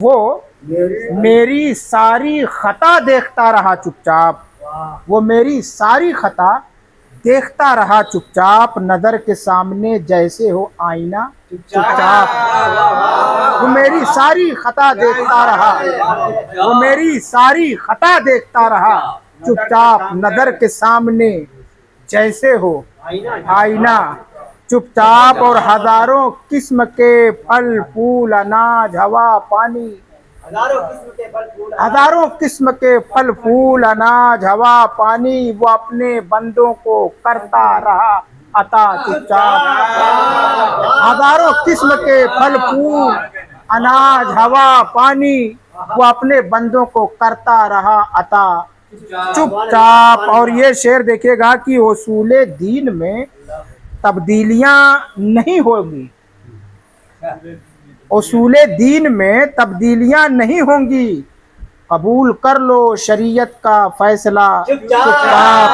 वो मेरी सारी खता देखता रहा चुपचाप। वो मेरी सारी खता देखता रहा चुपचाप, नजर के सामने जैसे हो आईना चुपचाप। वो मेरी सारी खता देखता रहा, वो मेरी सारी खता देखता रहा चुपचाप, नजर के सामने जैसे हो आईना चुपचाप। और हजारों किस्म के फल फूल अनाज हवा पानी, हजारों किस्म के फल फूल अनाज हवा पानी, वो अपने बंदों को करता रहा अता चुपचाप। हजारों किस्म के फल फूल अनाज हवा पानी, वो अपने बंदों को करता रहा अता चुपचाप। और ये शेर देखिएगा कि उसूले दीन में तब्दीलियां नहीं होंगी, उसूले दीन में तब्दीलियां नहीं होंगी, कबूल कर लो शरीयत का फैसला चुपचाप।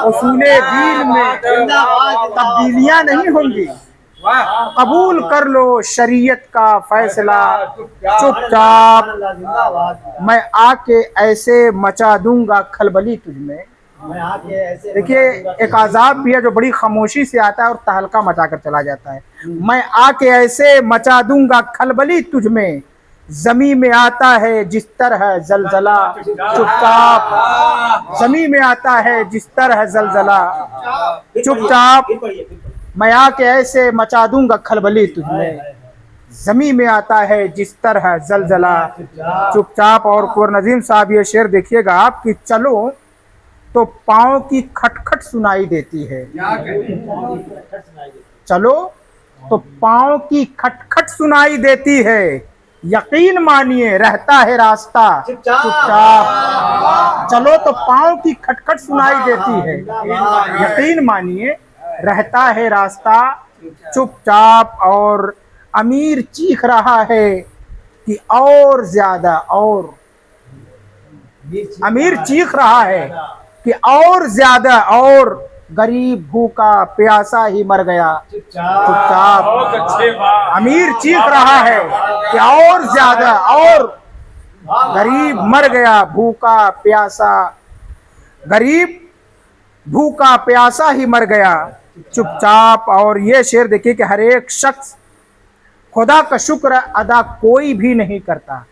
उसूले दीन में तब्दीलियां नहीं होंगी, कबूल कर लो शरीयत का फैसला चुपचाप। मैं आके ऐसे मचा दूंगा खलबली तुझमें। देखिए एक आजाब भी है जो बड़ी खामोशी से आता है और तहलका मचा कर चला जाता है। मैं आके ऐसे मचा दूंगा खलबली तुझमें, जमी में आता है जिस तरह जलजला चुपचाप। जमी में आता है जिस तरह जलजला चुपचाप। मैं आके ऐसे मचा दूंगा खलबली तुझमें, जमी में आता है जिस तरह जलजला चुपचाप। और कुंवर नजीम साहब ये शेर देखिएगा आप कि चलो तो पाँव की खटखट सुनाई देती है, चलो तो पाँव की खटखट सुनाई देती है, यकीन मानिए रहता है रास्ता चुपचाप। चलो तो पाँव की खटखट सुनाई देती है, यकीन मानिए रहता है रास्ता चुपचाप। और अमीर चीख रहा है कि और ज्यादा, और अमीर चीख रहा है कि और ज्यादा, और गरीब भूखा प्यासा ही मर गया चुपचाप। अमीर चीख रहा है कि और ज्यादा, और गरीब मर गया भूखा प्यासा, गरीब भूखा प्यासा ही मर गया चुपचाप। और ये शेर देखिए कि हर एक शख्स खुदा का शुक्र अदा कोई भी नहीं करता।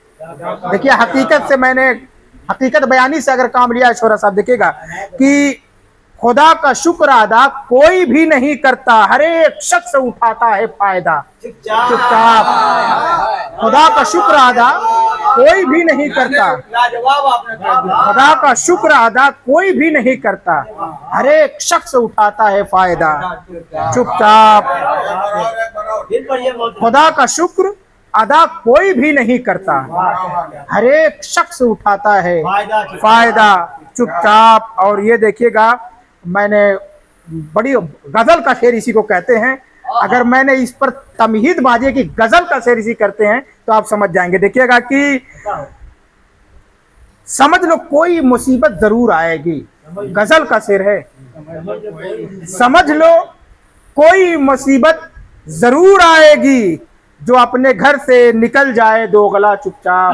देखिए हकीकत से मैंने हकीकत बयानी से अगर काम लिया है शोरा साहब, देखिएगा कि खुदा का शुक्र अदा कोई भी नहीं करता, हर एक शख्स उठाता है फायदा चुपचाप। खुदा का शुक्र अदा कोई भी नहीं करता, खुदा का शुक्र अदा कोई भी नहीं करता, हर एक शख्स उठाता है फायदा चुपचाप। खुदा का शुक्र अदा कोई भी नहीं करता, हर एक शख्स उठाता है फायदा चुपचाप। और ये देखिएगा मैंने बड़ी गजल का शेर इसी को कहते हैं, अगर मैंने इस पर तमहीद बाजी की गजल का शेर इसी करते हैं तो आप समझ जाएंगे। देखिएगा कि समझ लो कोई मुसीबत जरूर आएगी, गजल का शेर है, समझ लो कोई मुसीबत जरूर आएगी, जो अपने घर से निकल जाए दोगला चुपचाप।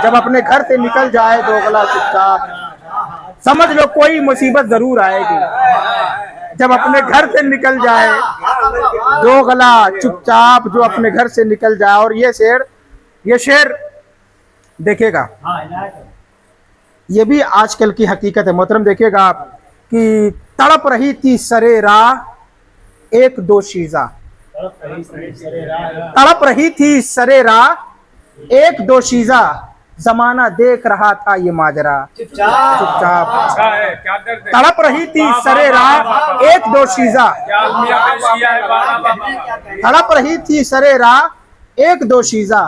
जब अपने घर से निकल जाए दोगला चुपचाप, समझ लो कोई मुसीबत जरूर आएगी, जब अपने घर से निकल जाए दोगला चुपचाप, जो अपने घर से निकल जाए। और ये शेर देखिएगा ये भी आजकल की हकीकत है मोहतरम। देखिएगा कि तड़प रही थी सरे राह एक दोशीज़ा, तड़प रही थी सरे राह एक दोशीज़ा, जमाना देख रहा था ये माजरा चुपचाप। तड़प रही थी सरे राह एक दोशीज़ा, तड़प रही थी सरे राह एक दोशीज़ा,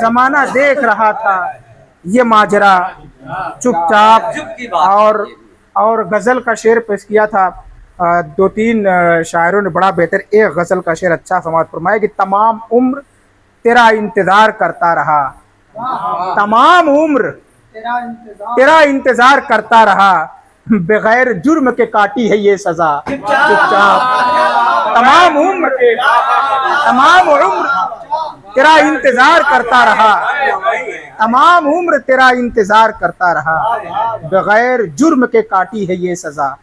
जमाना देख रहा था ये माजरा चुपचाप। और गजल का शेर पेश किया था दो तीन शायरों ने, बड़ा बेहतर एक गजल का शेर अच्छा समाज फरमाया कि तमाम उम्र तेरा इंतजार करता रहा, तमाम उम्र तेरा इंतजार करता रहा, बगैर जुर्म के काटी है ये सजा चुपचाप। तमाम उम्र तेरा इंतजार करता रहा, तमाम उम्र तेरा इंतजार करता रहा, बगैर जुर्म के काटी है ये सजा।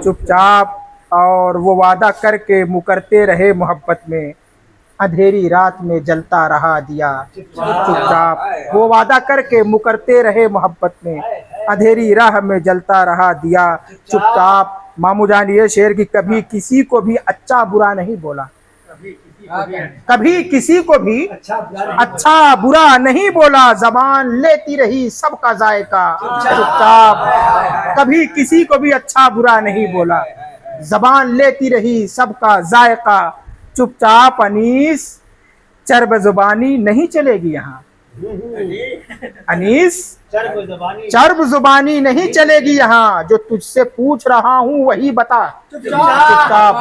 चुपचाप और वो वादा करके मुकरते रहे मोहब्बत में, अंधेरी रात में जलता रहा दिया। चुपचाप वो वादा करके मुकरते रहे मोहब्बत में, अंधेरी राह में जलता रहा दिया। चुपचाप मामू जान ये शेर की कभी किसी को भी अच्छा बुरा नहीं बोला, कभी किसी को भी अच्छा बुरा नहीं बोला, जबान लेती रही सबका जायका। चुपचाप कभी किसी को भी अच्छा बुरा नहीं बोला, जबान लेती रही सबका जायका। चुपचाप अनीस चर्ब जुबानी नहीं चलेगी यहाँ, अनीस चर्ब जुबानी नहीं चलेगी यहाँ, जो तुझसे पूछ रहा हूँ वही बता। चुपचाप